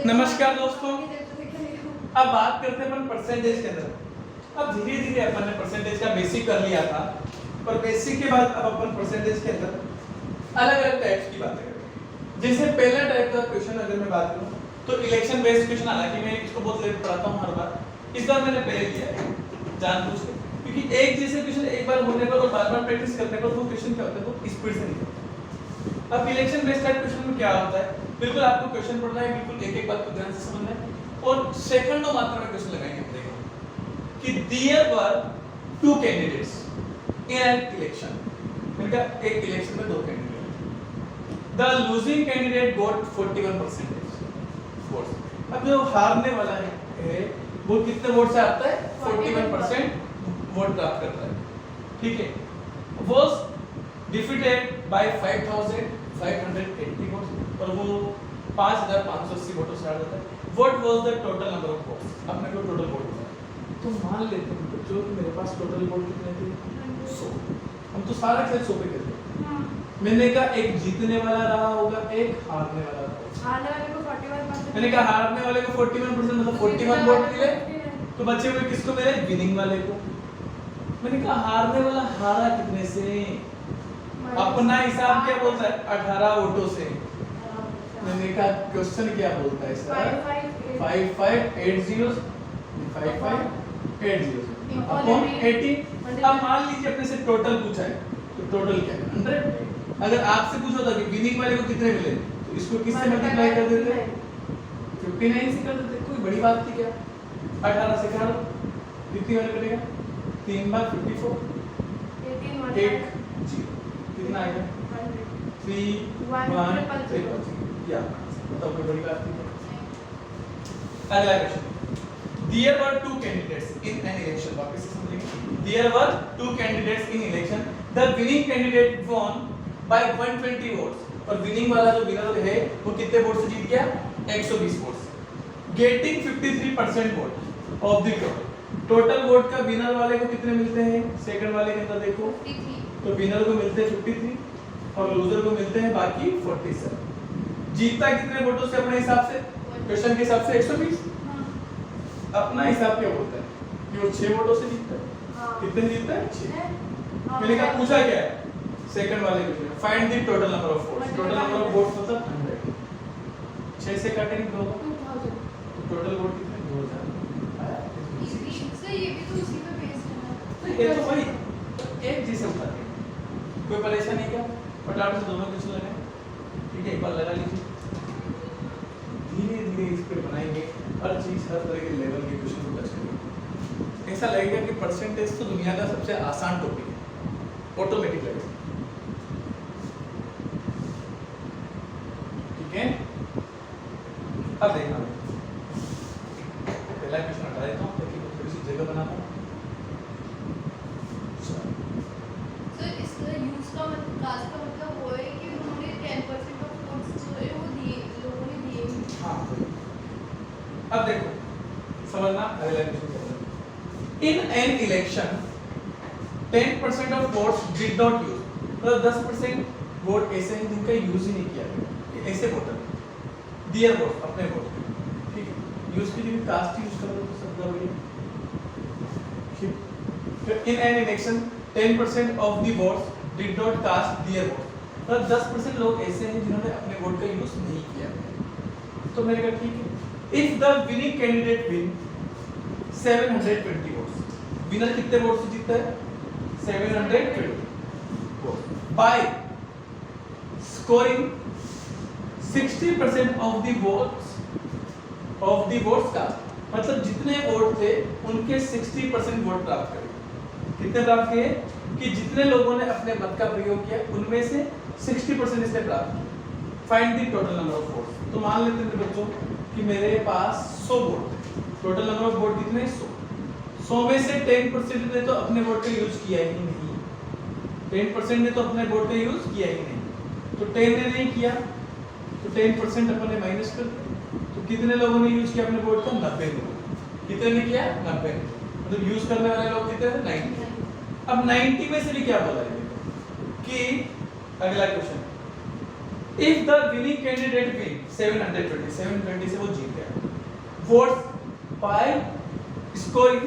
नमस्कार दोस्तों, अब बात करते हैं अपन परसेंटेज के अंदर। अब धीरे धीरे अपन ने परसेंटेज का बेसिक कर लिया था, पर बेसिक के बाद अब अपन परसेंटेज के अंदर अलग अलग टाइप्स की बातें करेंगे। जैसे पहला टाइप का क्वेश्चन अगर मैं बात करूं तो इलेक्शन बेस्ड क्वेश्चन, हालांकि मैं इसको बहुत लेट पढ़ाता हूं हर बार, इस बार मैंने पहले किया है जानबूझ के, क्योंकि एक जैसे क्वेश्चन एक बार होने पर और बार बार प्रैक्टिस करने पर वो क्वेश्चन क्या होता है वो स्पीड से निकलता है। अब इलेक्शन बेस्ड क्वेश्चन में क्या होता है, बिल्कुल आपको क्वेश्चन पढ़ना है, बिल्कुल एक एक बात को ध्यान से समझना है और सेकंडों मात्रा में क्वेश्चन लगाएंगे। हम देखो कि there were two candidates in an election, इनका एक इलेक्शन में दो candidate, the losing candidate got 41% votes. अब जो हारने वाला है वो कितने वोट से आता है, 41% वोट प्राप्त करता है, ठीक है। वाज डिफीटेड बाय 5580 वोट्स, और वो 5580 वोटों से हार जाता है। What was the total number of votes, अपने को टोटल वोट होता है तो मान लेते हैं बच्चों कि मेरे पास टोटल वोट कितने थे, 100। हम तो सारा खेल 100 पे करते हैं। मैंने कहा एक जीतने वाला रहा होगा, एक हारने वाला रहा होगा। हारने वाले को 41%, मैंने कहा हारने वाले को 41% मतलब 41 वोट मिले, तो बचे हुए किसको मिले, विनिंग वाले को। मैंने कहा हारने वाला हारा कितने से, अपना हिसाब क्या बोलता है, 18 वोटों से। मैंने कहा क्वेश्चन क्या बोलता है इसका, 5580 अपॉन 80। अब मान लीजिए अपने से टोटल पूछा है, तो टोटल क्या है 100। अगर आपसे पूछा था कि विनिंग वाले को कितने मिले, तो इसको किससे मल्टीप्लाई कर देते, 59 से कर देते, कोई बड़ी बात थी क्या। 18 से करो कितनी वाले करेगा, 3 बार 54, 1 0 कितना आएगा 3 या मतलब कोई बड़ी बात नहीं है। अगला question, there were two candidates in an election, वापस से समझेंगे। There were two candidates in election, the winning candidate won by 120 votes, और विनिंग वाला जो विनर है वो कितने वोट से जीत गया, 120 वोट से, getting 53% vote of the total vote का विनर वाले को कितने मिलते हैं, सेकंड वाले के अंदर देखो 53, तो विनर को मिलते हैं 53 और लूजर को मिलते हैं बाकी 47। जीतता कितने वोटों से अपने हिसाब से, क्वेश्चन के हिसाब से 120। अपना हिसाब क्या बोलता है कि वो 6 वोटों से जीतता है, कितने जीतता है 6। मैंने कहा पूछा क्या है, सेकंड वाले question find the total number of votes, total number of votes मतलब 100, 6 से काटेंगे 2000, टोटल वोट कितने 2000 आया। ये भी तो उसी पे बेस्ड है ना, ये तो भाई एक जैसे होता है, कोई परेशानी क्या, फटाफट से दोनों क्वेश्चन लगाएं, ठीक है। एक बार लगा लीजिए, धीरे धीरे इस पे बनाएंगे, हर चीज हर तरह के लेवल के क्वेश्चन को टच करेंगे। ऐसा लगेगा कि परसेंटेज तो दुनिया का सबसे आसान टॉपिक है, ऑटोमेटिक लगेगा, ठीक है। अब देखना पहला क्वेश्चन हटा देता हूँ ताकि थोड़ी सी जगह बनाता हूँ। सर इसका यूज का मतलब कास्ट का मतलब वो है कि उन्होंने 10% ऑफ वोट्स जो है वो दिए, लोगों ने दिए। हाँ, अब देखो समझना, अगला question, in an election 10% of votes did not use, मतलब 10% वोट ऐसे हैं जिनका यूज ही नहीं किया गया, ऐसे वोटर दियर वोट अपने वोट, ठीक है। यूज की जगह कास्ट यूज कर दो तो सब बढ़िया, ठीक। In an election 10% of the votes did not cast their vote, मतलब 10% लोग ऐसे हैं जिन्होंने अपने वोट का यूज नहीं किया। तो मैंने कहा ठीक है, if the winning candidate win 720 votes, winner कितने वोट से जीतता है, 720 vote, by scoring 60% of the votes का, मतलब जितने वोट थे उनके 60% वोट प्राप्त करें। कितने प्राप्त किए, कि जितने लोगों ने अपने मत का प्रयोग किया उनमें से 60% इसने प्राप्त किया। Find the total number of votes, तो मान लेते हैं बच्चों कि मेरे पास 100 वोट थे, टोटल नंबर ऑफ वोट कितने 100 में से 10% ने तो अपने वोट का यूज किया ही नहीं, 10% ने तो अपने वोट का यूज किया ही नहीं, तो 10 ने नहीं किया तो 10% अपन ने माइनस कर दिया, तो कितने लोगों ने यूज किया अपने वोट का, 90 लोगों। कितने ने किया, 90, मतलब यूज करने वाले लोग कितने थे, 90। अब 90 में से भी क्या बोला है कि अगला question, if the winning candidate win 720 से वो जीत गया votes by scoring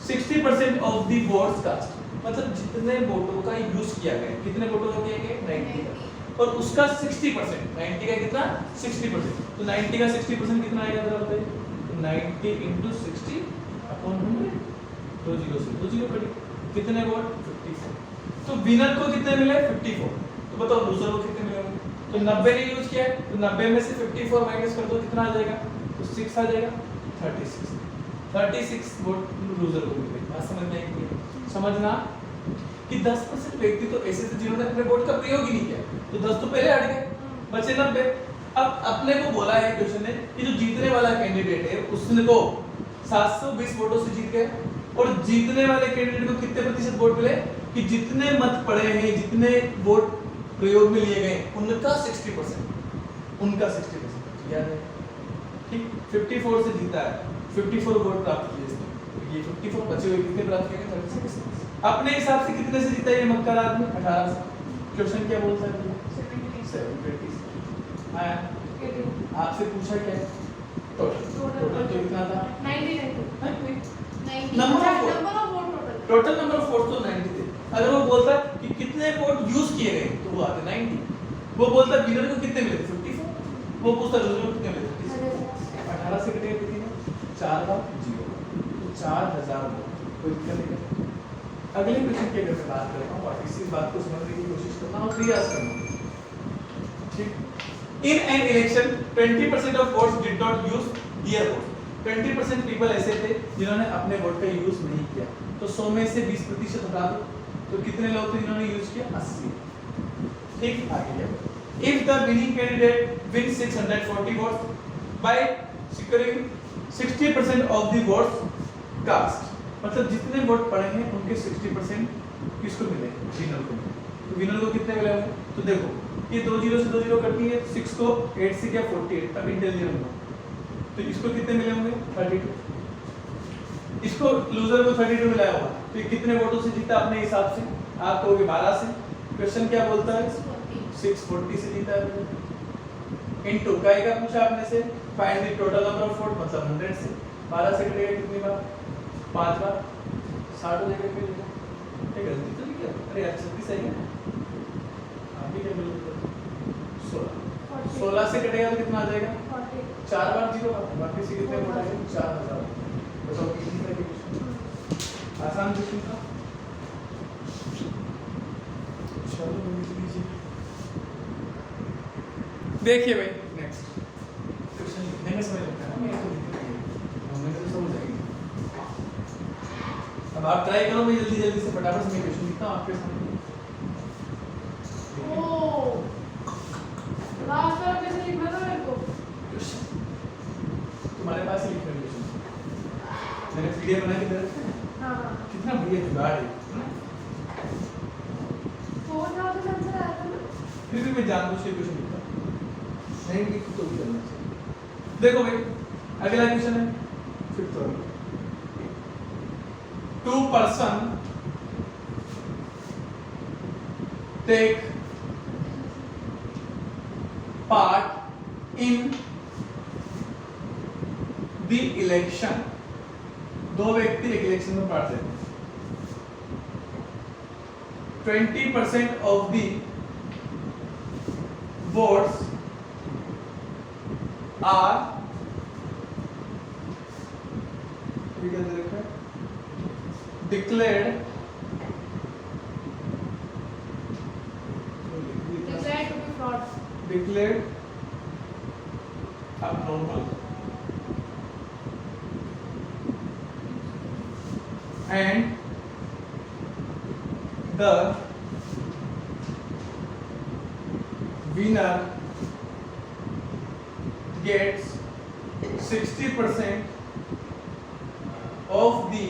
60% of the votes cast, मतलब जितने वोटों का यूज किया गया, कितने वोटों का किया गया 90 का, और उसका 60%, 90 का कितना 60%, तो 90 का 60% कितना आएगा जरा बताइए, 90 into 60 अपॉन 100, 2 जीरो से 2 जीरो कटी, कितने वोट 54, तो विनर को कितने मिले 54, तो बताओ लूजर को कितने मिले होंगे, तो 90 ने यूज किया है, तो 90 में से 54 माइनस कर दो कितना आ जाएगा, तो 6 आ जाएगा, 36 वोट लूजर को मिले। बात समझ में आई है? समझना कि 10% व्यक्ति तो ऐसे थे जिन्होंने अपने वोट का प्रयोग ही नहीं किया, तो 10 तो पहले हट गए, बचे 90। अब अपने को बोला है क्वेश्चन ने कि जो जीतने वाला कैंडिडेट है उसने को 720 वोटों से जीत गए, और जीतने वाले कैंडिडेट को कितने प्रतिशत वोट मिले, कि जितने मत पड़े हैं, जितने वोट प्रयोग में लिए गए उनका 60%, उनका 60% याद है, ठीक। 54 से जीता है, 54 वोट प्राप्त किए इसने, ये 54 बचे हुए कितने प्राप्त किए 36, अपने हिसाब से कितने से जीता ये मक्कार आदमी 18 से। क्वेश्चन क्या बोलता है 720 आया, आपसे पूछा क्या है टोटल तो कितना था 90 number of vote, total number of vote तो 90 थे। अगर वो बोलता कि कितने वोट यूज किए गए तो वो आते 90, वो बोलता विनर को कितने मिले 54, वो पूछता लूजर को कितने मिले 36, 18 से कटेगा कितने 4 बार 0, तो 4000 वोट, कोई दिक्कत नहीं। अगले क्वेश्चन के बारे में बात करता हूं और इसी बात को समझने की कोशिश करना और प्रयास करना, ठीक। In an election 20% of votes did not use their vote, 20% people ऐसे थे जिन्होंने अपने वोट का यूज नहीं किया, तो 100 में से 20% हटा दो, तो कितने लोग थे जिन्होंने यूज किया 80, ठीक। आगे क्या, if the winning candidate win 640 votes by securing 60% of the votes cast, मतलब जितने वोट पड़े हैं उनके 60% किसको मिले विनर को, तो विनर को कितने मिले होंगे, तो देखो ये 2 जीरो से 2 जीरो कटी है, 6 को 8 से क्या 48, अब इंटेलिजेंट होगा, तो इसको कितने मिले होंगे 32, इसको लूजर को 32 मिला होगा, तो ये कितने वोटों से जीता अपने हिसाब से, आप कहोगे 12 से। क्वेश्चन क्या बोलता है 640 से जीता है, इनटू काय का पूछा आपने से, find the total number of vote, मतलब 100 से 12 से कटेगा कितनी बार 5 बार, 60 हो जाएगा, फिर ये गलती तो नहीं किया, अरे यार 36 है क्या, आप भी क्या बोलोगे 16 से कटेगा तो कितना आ जाएगा 4 बार 0 बाकी से कितने वोट आएंगे 4000, बताओ कितनी का क्वेश्चन, आसान क्वेश्चन था। चलो देखिए भाई नेक्स्ट क्वेश्चन लिखने में समय लगता है ना, मेरे को दिक्कत नहीं है, हमें तो समझ आएगी। अब आप ट्राई करो, मैं जल्दी जल्दी से फटाफट से मैं क्वेश्चन लिखता हूं आपके सामने। ओ लास्ट बार कैसे लिखना था मेरे को, तुम्हारे पास ही लिखना क्वेश्चन, मैंने पीडीएफ बना के दे रखा है। हां कितना बढ़िया जुगाड़ है, तो था तो आंसर आया था ना, फिर भी मैं जानबूझ के क्वेश्चन लिखता हूं, नहीं लिख तो भी करना चाहिए। देखो भाई अगला क्वेश्चन है फिफ्थ वाला, 2 person take part in the election, 2 व्यक्ति एक इलेक्शन में पार्ट लेते हैं, 20% of the votes are declared declared to be fraud, declared abnormal and the winner gets 60% of the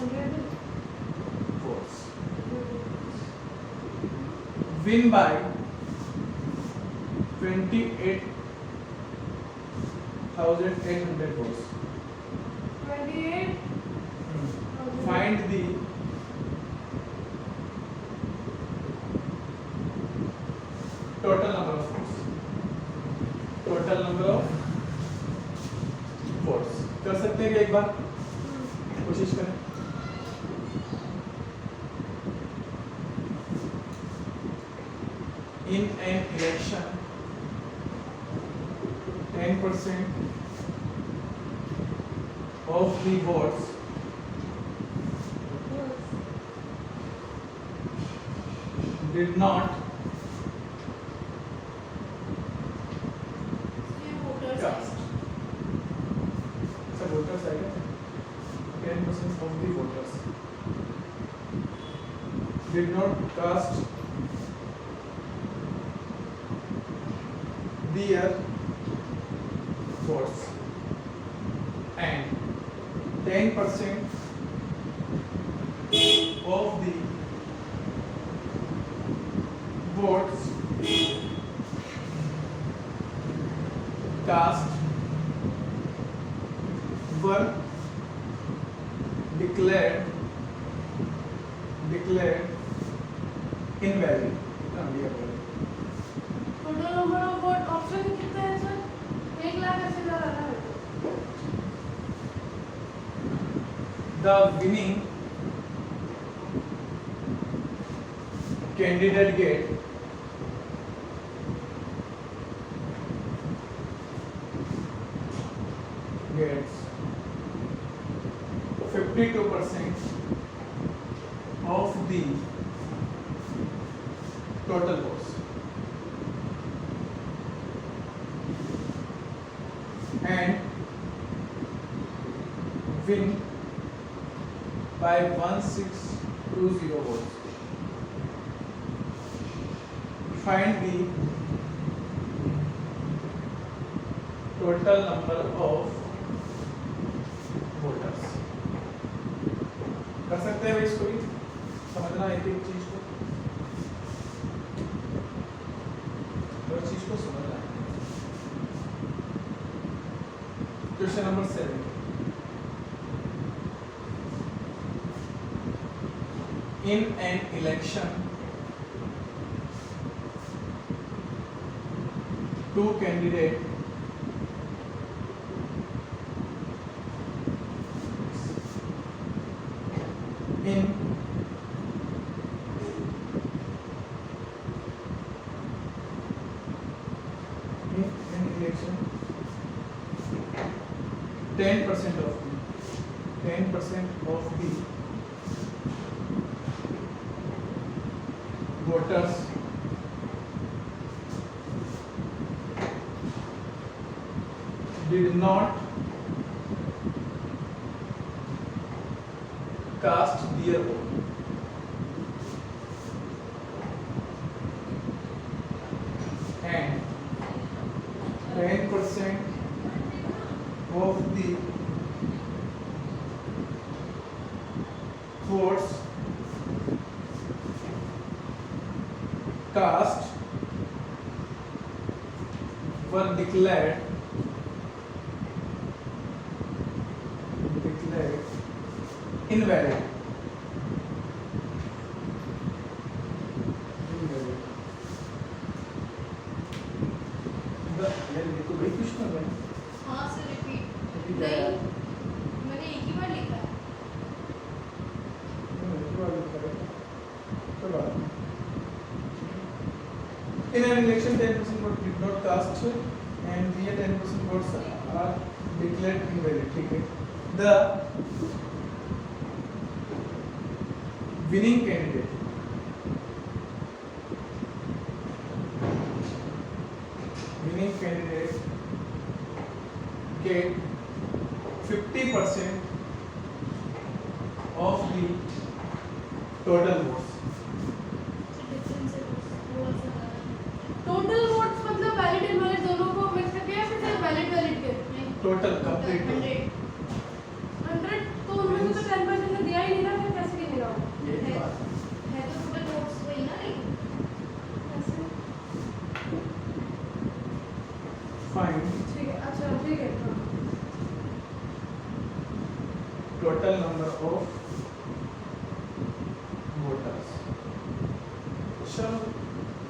100 votes, win by 28 2800 votes. 28 Find the total number of votes. Total number of votes. कर सकते हैं क्या एक बार? कोशिश करें. In an election, 10% of the votes did not ये voters cast. So voters are 10% of the voters did not cast their votes, and 10% of the votes cast were declared invalid. Total number of vote option कितने हैं sir? 1 lakh ऐसे जा रहा है. The winning candidate gets 52% of the total votes, and win by 1620 votes. Find the total number of voters. कर सकते हैं भाई इसको भी समझना एक एक चीज को, हर चीज को समझना है. Question number 7. In an election, two candidates in an election, 10% of the voters did not cast their vote, and 10% of the votes cast were declared invalid. यार ये तो वही क्वेश्चन है. हाँ सर रिपीट Repeat नहीं है. मैंने एक ही बार लिखा है. In an election, 10% vote did not cast, and the 10% votes are declared invalid. ठीक है. The winning candidate get 50% of the total votes. Total votes मतलब वैलिड इनवैलिड दोनों को मिक्स करके या फिर सिर्फ वैलिड वैलिड के? Total complete. 100 तो उनमें से तो 10% तो दिया ही नहीं ना, फिर कैसे गिनेगा वो? यही बात है तो टोटल वोट्स वही ना, लेकिन ऐसे fine. ठीक है. अच्छा ठीक है. number of voters. चलो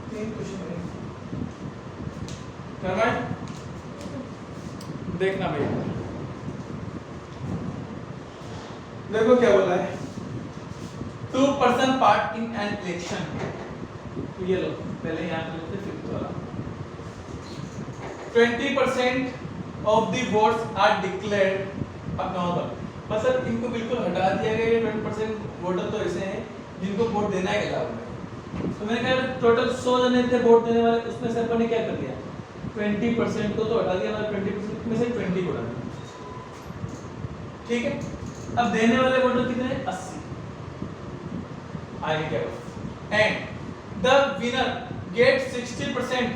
3 क्वेश्चन है करना है, देखना भैया। देखो क्या बोला है, 2% पार्ट इन एन इलेक्शन। ये लो पहले यहाँ पे लिखते फिफ्थ वाला। 20% of the votes are declared accountable. मतलब इनको बिल्कुल हटा दिया गया है। 20% वोटर तो ऐसे हैं जिनको वोट देना है अलाउड है। तो मैंने कहा टोटल 100 जने थे वोट देने वाले, उसमें से अपन ने क्या कर दिया, 20% को तो हटा दिया, मतलब 20% में से 20 को हटा दिया। ठीक है, अब देने वाले वोटर कितने हैं, 80। आगे क्या होगा, and the winner get 60%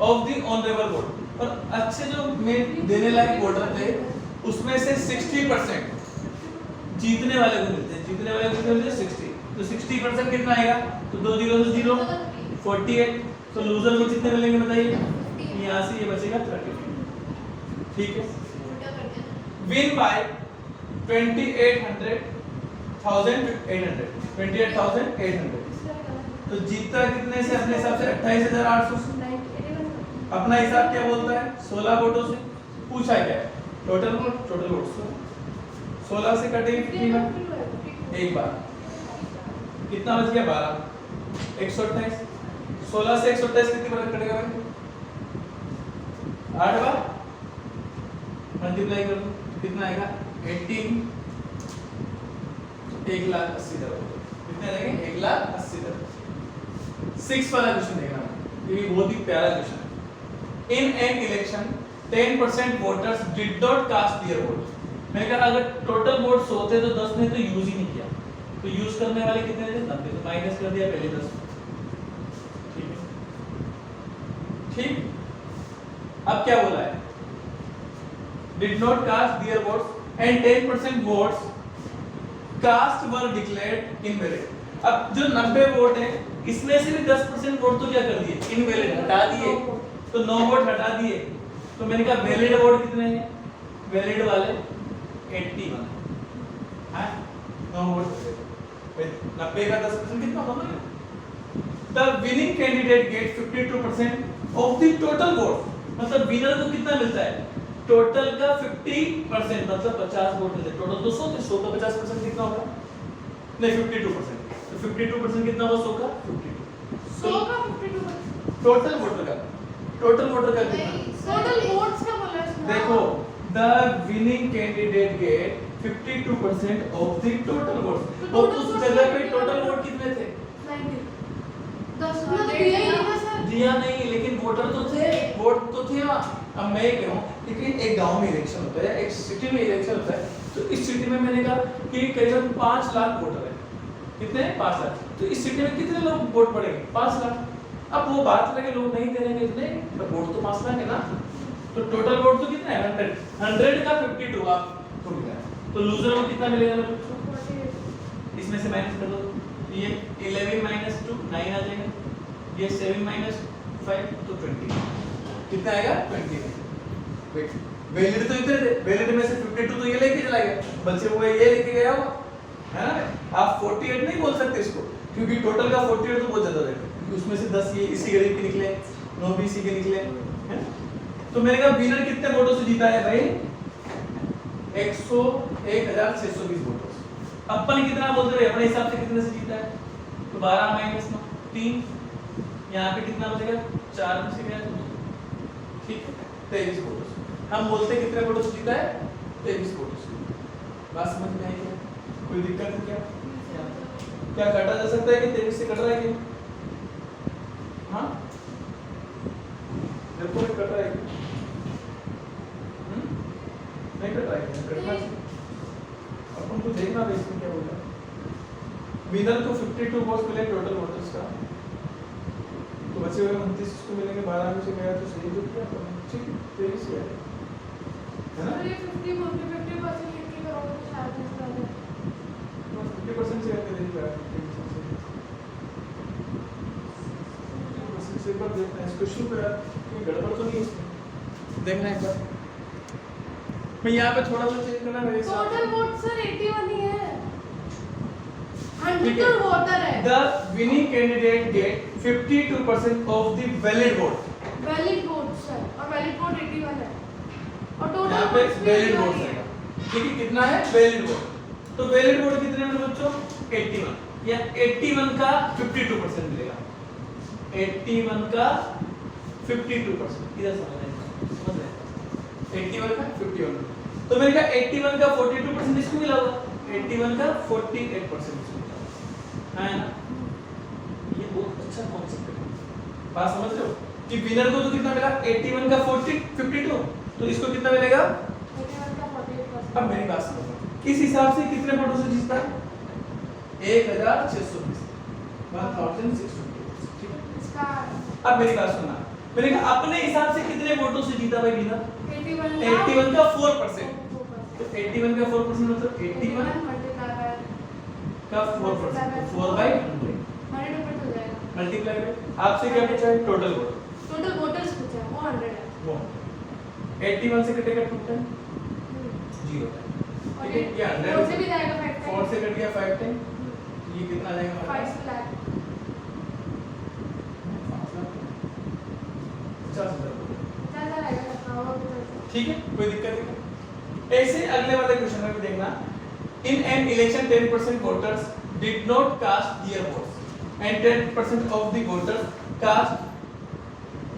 of the honourable vote. और अच्छे जो मेन देने लायक वोटर थे उसमें से 60% जीतने वाले को मिलते हैं। जीतने वाले को मिलते हैं 60, तो 60% कितना आएगा, तो 2 0 से 0 48। तो लूजर को कितने मिलेंगे बताइए, यहाँ से ये बचेगा 30। ठीक है, विन बाय 28,800 तो जीतता कितने से, अपने हिसाब से 28,800 से। अपना हिसाब क्या बोलता है, 16 वोटों से। पूछा क्या है, टोटल वोट 16 से कटेगी कितनी बार, एक बार। कितना बच गया, 12। 128। 16 से 128 कितनी बार कटेगा भाई, 8 बार। मल्टीप्लाई कर दो, कितना आएगा 18। 1,80,000 कितने आएंगे, 1,80,000। 6 वाला क्वेश्चन देखना, ये बहुत ही प्यारा क्वेश्चन है। In an election 10% voters did not cast their vote. मैंने कहा अगर टोटल वोट्स होते तो 10 ने तो यूज ही नहीं किया, तो यूज करने वाले कितने थे, 90। तो माइनस कर दिया पहले 10। ठीक है, ठीक। अब क्या बोला है, did not cast their votes and 10% votes cast were declared invalid. अब जो 90 वोट है इसमें से भी 10% वोट तो क्या कर दिए, इनवैलिड हटा दिए, तो 9 वोट हटा दिए। तो मैंने कहा वैलिड वोट कितने हैं, वैलिड वाले 81 है। 9 वोट 90 का 10% कितना होगा, the winning candidate get 52% of the total vote. मतलब विनर को कितना मिलता है, टोटल का 50%, मतलब 50 वोट मिलते हैं। टोटल 200 थे, 100 का 50% कितना होगा, नहीं 52%। तो 52% कितना होगा, 100 का 52। 100 का 52%, टोटल वोटर का, टोटल वोटर का कितना, टोटल वोट्स का बोला है। देखो the winning candidate get 52% of the total vote. तो उस जगह पे टोटल वोट कितने थे, 90। 10 में तो दिया ही नहीं था सर, दिया नहीं, लेकिन वोटर तो थे, वोट तो थे वहाँ। अब मैं कह रहा हूँ, लेकिन एक गांव में इलेक्शन होता है, एक सिटी में इलेक्शन होता है, तो इस सिटी में मैंने कहा कि करीबन 5 लाख वोटर है। कितने हैं, 5 लाख। तो इस सिटी में कितने लोग वोट पड़ेंगे, 5 लाख। अब वो बात लगे लोग नहीं दे रहे इतने, तो वोट तो 5 लाख है ना। तो टोटल वोट तो कितना है, 100 का 52 आप तो मिला है। तो लूजर को कितना मिलेगा, इसमें से माइनस कर दो, ये 11 माइनस 2 9 आ जाएगा, ये 7 माइनस 5 तो 20 कितना आएगा, 20। वेट, वैलिड तो इतने थे, वैलिड में से 52 तो ये लेके चला गया, बचे हुए ये लेके गया होगा, है ना। आप 48 नहीं बोल सकते इसको, क्योंकि टोटल का 48 तो बहुत ज्यादा रहेगा, क्योंकि उसमें से 10 ये इसी गरीब के निकले, 9 भी इसी के निकले, है। तो मैंने कहा विनर कितने वोटों से जीता है भाई, 101,620 वोटों से। अपन कितना बोलते रहे, अपने हिसाब से कितने से जीता है, तो 12 माइनस 9 3, यहाँ पे कितना बचेगा, 4 में से गया, ठीक है 23 वोटों से। हम बोलते कितने वोटों से जीता है, 23 वोटों से। बात समझ में आई क्या, कोई दिक्कत है क्या, क्या काटा जा सकता है कि 23 से कट रहा है क्या, हाँ देखो कट रहा है, नहीं कट रहा है, कटना अपन को देखना है इसमें क्या होगा। विनर को 52 वोट्स मिले टोटल वोटर्स का, तो बचे हुए 29 को मिलेंगे, 12 में से गया तो सही हो गया, ठीक 23 है ना। ये 50% लिख के करोगे तो शायद इस तरह 50% से करके देखिए, 50% से एक बार देखना है इस क्वेश्चन को यार, कोई गड़बड़ तो नहीं है इसमें, देखना एक बार। मैं यहाँ पे थोड़ा सा चेंज करना मेरे हिसाब टोटल वोट सर 81 ही है। ठीक है। 100 वोटर है। The winning candidate get 52% of the valid vote. Valid vote sir, और वैलिड वोट 81 है। और टोटल यहाँ पे वोट्स भी वैलिड 81 वोट ही है। ठीक है, कितना है वैलिड वोट? तो वैलिड वोट कितने मिले बच्चों? 81 या 81 का 52% मिलेगा। 81 का 52% इधर समझ रहे हैं? 81 का 51। तो मैंने कहा 81 का 42% इसको मिला होगा, 81 का 48% इसको मिला होगा, है ना? ये बहुत अच्छा कॉन्सेप्ट है, बात समझ रहे हो? कि विनर को तो कितना मिला? 81 का 52, तो इसको कितना मिलेगा? 81 का 48%। अब मेरी बात सुनो, इस हिसाब से कितने वोटों से जीतता है? 1620, 1620, ठीक है? इसका अब मेरी बात सुनना, मैंने कहा अपने हिसाब से कितने वोटों से जीता भाई विनर? 81 का 4%। तो 81 का 4% मतलब 81 का 4%, 4/100 मल्टीप्लाई में आपसे क्या पूछा है? Total vote. टोटल वोटर्स पूछा है, वो 100 है। वो 81 से कटेगा 2 टाइम 0, और ठीक है? ये 100 4 से भी जाएगा 5 टाइम। 4 से कट गया 5 टाइम, ये कितना आ जाएगा हमारे 5 लाख। 50,000। ज्यादा आएगा ना, और भी ठीक है, कोई दिक्कत नहीं। ऐसे अगले वाले क्वेश्चन में भी देखना, in an election 10% voters did not cast their votes and 10% of the voters cast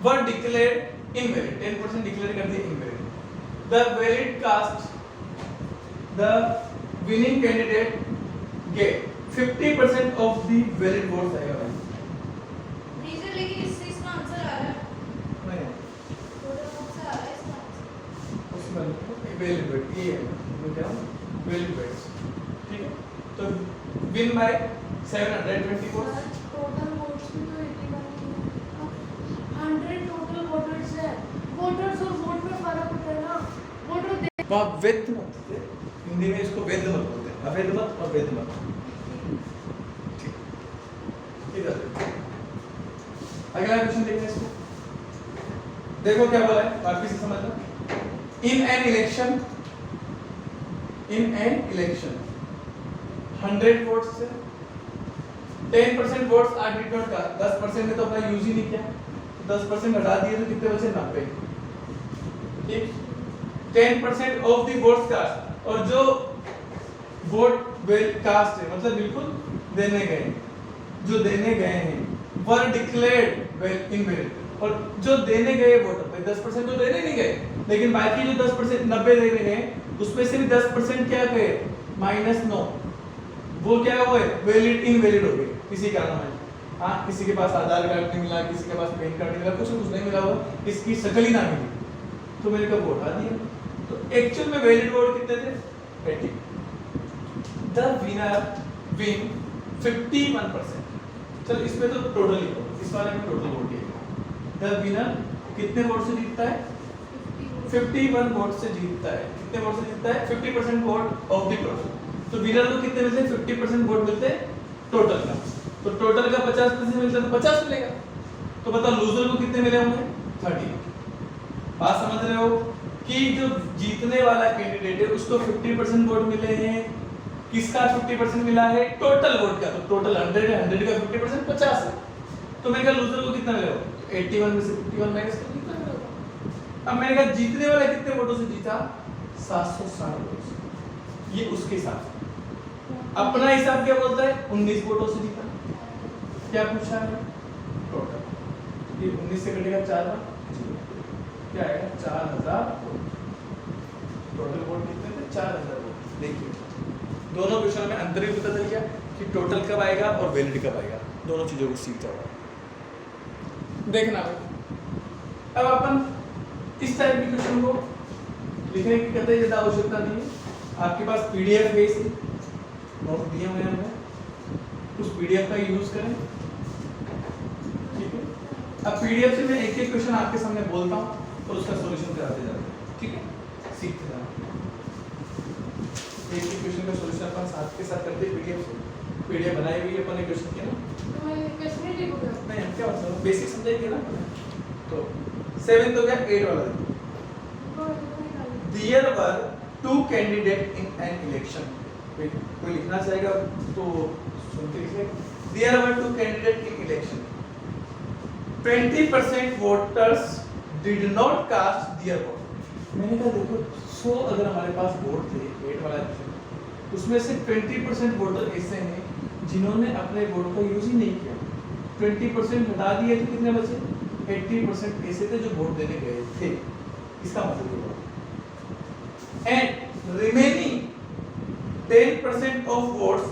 were declared invalid. 10% declare कर दिए invalid. The valid cast, the winning candidate get 50% of the valid votes आएगा भाई। नहीं sir, लेकिन इससे इसका answer आ रहा है। नहीं, टोटल वोट से आ रहा है इसका आंसर। उसमें वैलिड वोट ये है, तो क्या वैलिड वोट्स, ठीक है? तो win bye 720 votes. Total votes भी तो 81 ही है। 100 टोटल वोटर्स है। वोटर्स और वोट में फर्क होता है ना। वोटर दे वहाँ वैध मत बोलते, हिंदी में इसको वैध मत बोलते हैं, अवैध मत और वैध मत। ठीक, इधर अगला क्वेश्चन देखते हैं इसको। देखो क्या बोला है, वापस से समझना। इन एन इलेक्शन 100 वोट्स से 10% votes are did not cast. 10% ने तो अपना यूज ही नहीं किया, 10% हटा दिए तो कितने बचे? 90। ठीक, 10% ऑफ द वोट्स कास्ट, और जो वोट कास्ट है मतलब बिल्कुल देने गए, जो देने गए हैं वर डिक्लेयर्ड इनवैलिड। और जो देने गए वोटर पे 10% तो देने नहीं गए, लेकिन बाकी जो 10% 90 देने गए उसमें से भी 10% क्या गए? -9। वो क्या हुए? वैलिड इनवैलिड हो गए किसी कारण में। हाँ, किसी के पास आधार कार्ड नहीं मिला, किसी के पास पैन कार्ड नहीं मिला, कुछ नहीं मिला हुआ, इसकी शक्ल ही ना मिली, तो मेरे को वोट आ दिया। तो एक्चुअल में वैलिड वोट कितने थे? 80। The winner win 51%। चल इसमें तो टोटल ही हो, इस वाले में टोटल वोट ही है। द विनर कितने वोट से जीतता है? 51 वोट से जीतता है। कितने वोट से जीतता है? 50% वोट ऑफ द टोटल। तो विनर को कितने मिलते हैं? 50% वोट मिलते हैं टोटल का। तो टोटल का 50% मिलता है तो 50 मिलेगा। तो बताओ लूजर को कितने मिले होंगे? 30। बात समझ रहे हो कि जो जीतने वाला कैंडिडेट है उसको 50% वोट मिले हैं। किसका 50% मिला है? टोटल वोट का। तो टोटल 100 है, 100 का 50% 50 है। तो मैंने कहा लूजर को कितना मिला होगा? 81 में से 51 माइनस कर कितना मिला होगा? अब मैंने कहा जीतने वाला कितने वोटों से जीता? 760 वोटों से। ये उसके हिसाब से। अपना हिसाब क्या बोलता है? 19 वोटों से जीता। क्या पूछा है? टोटल। ये 19 से कटेगा 4 बार, क्या आएगा? 4000 वोट। टोटल वोट कितने थे? 4000 वोट। देखिए दोनों क्वेश्चन में अंतर भी पता चल गया कि टोटल कब आएगा और वैलिड कब आएगा, दोनों चीजों को सीख जाओ। देखना अब अपन इस टाइप के क्वेश्चन को लिखने की कतई ज्यादा आवश्यकता नहीं है। आपके पास पीडीएफ है, इसे नोट दिए हुए हैं, उस पीडीएफ का यूज करें, ठीक है? अब पीडीएफ से मैं एक एक क्वेश्चन आपके सामने बोलता हूँ और उसका सॉल्यूशन कराते जाते हैं, ठीक है? सीखते जाना। एक एक क्वेश्चन का सॉल्यूशन अपन साथ के साथ करते हैं। पीडीएफ बनाई हुई है अपन ने क्वेश्चन के ना, तो मैं कैसे नहीं लिखूंगा? नहीं हम क्या मतलब बेसिक समझाएंगे ना। तो 7th हो गया, 8 वाला। तो There were two candidate in an election, कोई लिखना चाहेगा तो सुनते लिखिए। There were two candidate in election, 20% voters did not cast their vote. मैंने कहा देखो 100 अगर हमारे पास वोट थे 8 वाला क्वेश्चन, उसमें से 20% वोटर ऐसे हैं जिन्होंने अपने वोट का यूज ही नहीं किया। 20% हटा दिए तो कितने बचे? 80% ऐसे थे जो वोट देने गए थे। इसका मतलब ये हुआ। And remaining 10% of votes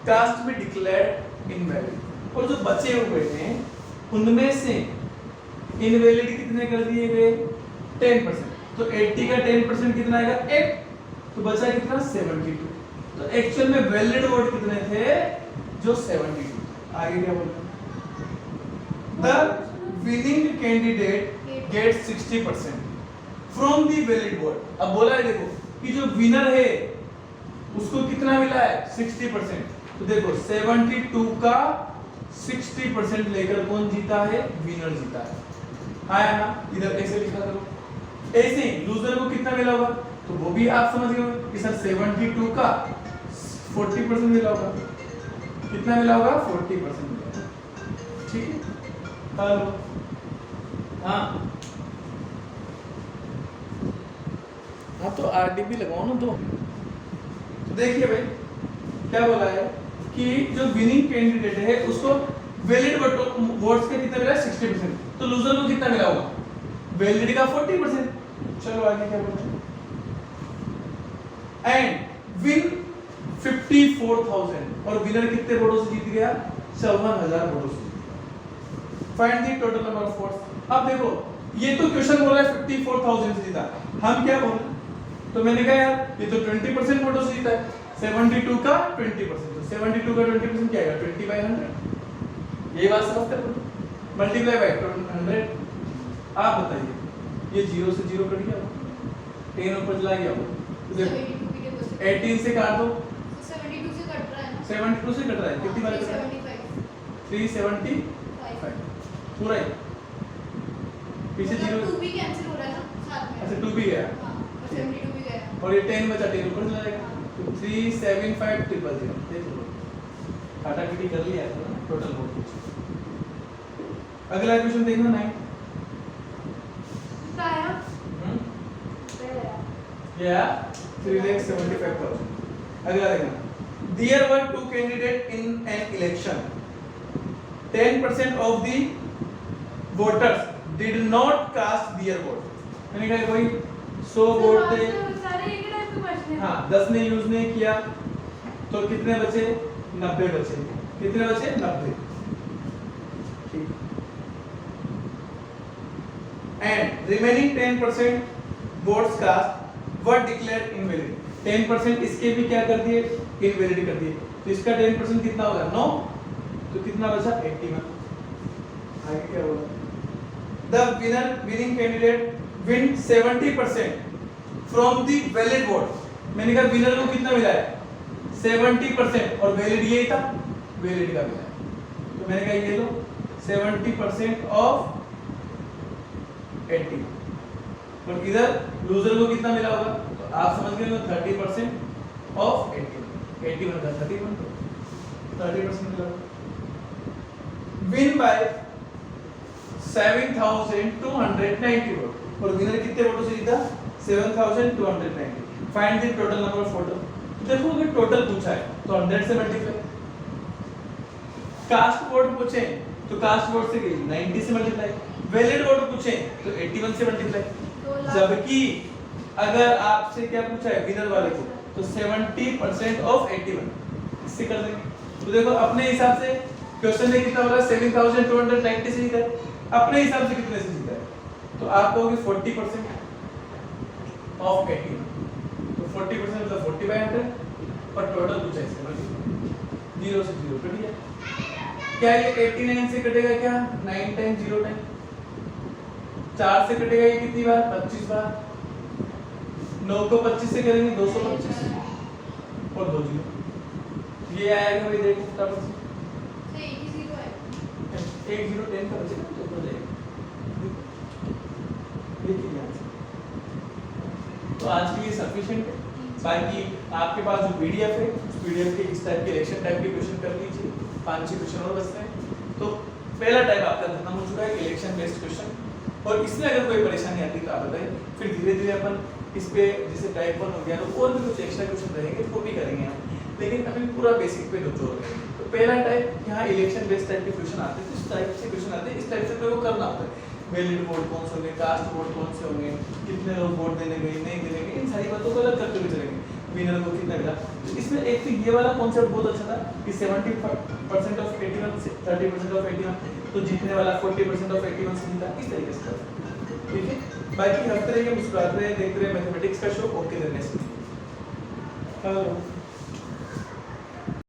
cast में डिक्लेयर्ड इनवैलिड। और जो बचे हुए हैं उनमें से इनवैलिड कितने कर दिए गए? 10%। तो 80 का 10% कितना आएगा? 8। तो बचा कितना? 72। तो एक्चुअल में वैलिड वोट कितने थे? जो 72। आगे क्या बोल रहे हैं? The winning candidate gets 60% from the valid vote। अब बोला है देखो कि जो विनर है उसको कितना मिला है? 60%। तो देखो 72 का 60% लेकर कौन जीता है? विनर जीता है। आया ना? इधर ऐसे लिखा करो। ऐसे ही लूजर को कितना मिला होगा? तो वो भी आप समझ गए कि सर 72 का 40% मिला होगा। कितना मिला होगा? 40% मिला होगा। ठीक है, हेलो, हाँ हाँ, तो आरडीपी लगाओ ना। तो देखिए भाई क्या बोला है कि जो विनिंग कैंडिडेट है उसको वैलिड वोट्स का कितना मिला? 60%। तो लूजर को कितना मिला होगा? वैलिड का 40%। चलो आगे क्या बोलते हैं? And win 54,000। और विनर कितने वोटों से जीत गया? 54,000 वोटों से। Find the total number of votes. अब देखो ये तो क्वेश्चन बोला है 54,000 से जीता, हम क्या बोल रहे हैं? तो मैंने कहा यार ये तो 20% वोटों से जीता है। 72 का 20%, तो 72 का 20% क्या आएगा? 20/100। ये बात समझते हो? Multiply by 100। आप बताइए, ये 0 से 0 कट गया, 10 ऊपर चला गया। तो देखो 18 से काट दो, 72 से कट रहा है ना? 72 से कट रहा है, कितनी बार कट रहा है? 375 पूरा ही। पीछे 0 2 भी कैंसिल हो रहा है ना साथ में। अच्छा 2 भी गया। हां, और 72 भी गया। और ये 10 बचा, 10 ऊपर चला जाएगा। तो 375,000 देख लो, काटाकाटी कर लिया था ना टोटल वोट। अगला क्वेश्चन देखना 9। कितना आया? या 3,75,000। अगला देखना, there were two candidate in an election, 10% of the voters did not cast their vote। मैंने कहा कोई 100 वोट थे, सारे एक टाइप के क्वेश्चन हैं। हाँ 10 ने यूज नहीं किया तो कितने बचे? 90 बचे। कितने बचे? 90। ठीक। And remaining 10% votes cast were declared invalid. 10% इसके भी क्या कर दिए? इनवैलिड कर दिए। तो इसका 10% कितना होगा? 9। तो कितना बचा? 81। आगे क्या होगा? The winning candidate win 70% from the valid vote। मैंने कहा विनर को कितना मिला है? 70%। और वैलिड यही था, वैलिड का मिला है। तो मैंने कहा ये लो 70% ऑफ 80। और इधर लूजर को कितना मिला होगा? तो आप समझ गए 30% ऑफ 81। 81 का 31, तो 30% मिला होगा। Win bye 7,290 vote. और विनर कितने वोटों से जीता? 7,290। Find the total number of voter. देखो अगर टोटल पूछा है तो 100 से मल्टीप्लाई। कास्ट वोट पूछे तो कास्ट वोट से 90 से मल्टीप्लाई। वैलिड वोट पूछे तो 81 से मल्टीप्लाई। जबकि अगर आपसे क्या पूछा है विनर वाले को तो 70% ऑफ 81, इससे कर देंगे। तो देखो अपने हिसाब से क्वेश्चन ने कितना बोला? 7,290 से जीता है। अपने हिसाब से कितने से जीता है? तो आप कहोगे 40% ऑफ 80। तो 40% मतलब 40/100। और टोटल पूछा है 0 से 0 कट गया। क्या ये 89 से कटेगा? क्या 9 टाइम 0 टाइम 4 से कटेगा? ये कितनी बार? 25 बार। 9 को 25 से करेंगे 225 और 2 0। ये आएगा भाई देखो फटाफट से। 1 0 10 का बचेगा तो हो जाएगा। देखिए यहाँ से तो आज के लिए सफिशिएंट है। बाकी आपके पास जो पीडीएफ है उस पीडीएफ के इस टाइप के इलेक्शन टाइप के क्वेश्चन कर लीजिए, 5-6 क्वेश्चन और बचते हैं। तो पहला टाइप आपका खत्म हो चुका है इलेक्शन बेस्ड क्वेश्चन, और इसमें अगर कोई परेशानी आती है तो आप बताइए, फिर धीरे धीरे अपन इस पे जैसे टाइप 1 हो गया तो और भी कुछ एक्स्ट्रा क्वेश्चन रहेंगे वो भी करेंगे हम, लेकिन अभी पूरा बेसिक पे जोर है। तो पहला टाइप यहाँ इलेक्शन बेस्ड टाइप के क्वेश्चन आते हैं, तो इस टाइप से क्वेश्चन आते हैं, इस टाइप से तो वो करना होता है। वैलिड वोट कौन से होंगे, कास्ट वोट कौन से होंगे, कितने लोग वोट देने गए नहीं देने गए, इन सारी बातों को अलग करते हुए चलेंगे, विनर को कितना मिला। तो इसमें एक तो ये वाला कॉन्सेप्ट बहुत अच्छा था कि 70% ऑफ 81 से 30% ऑफ 81, तो जीतने वाला 40% ऑफ 81 से जीता, इस तरीके से था। ठीक है, बाकी हफ्ते रहिए, मुस्कुराते रहे, देखते रहे मैथमेटिक्स का शो। Okay, hello.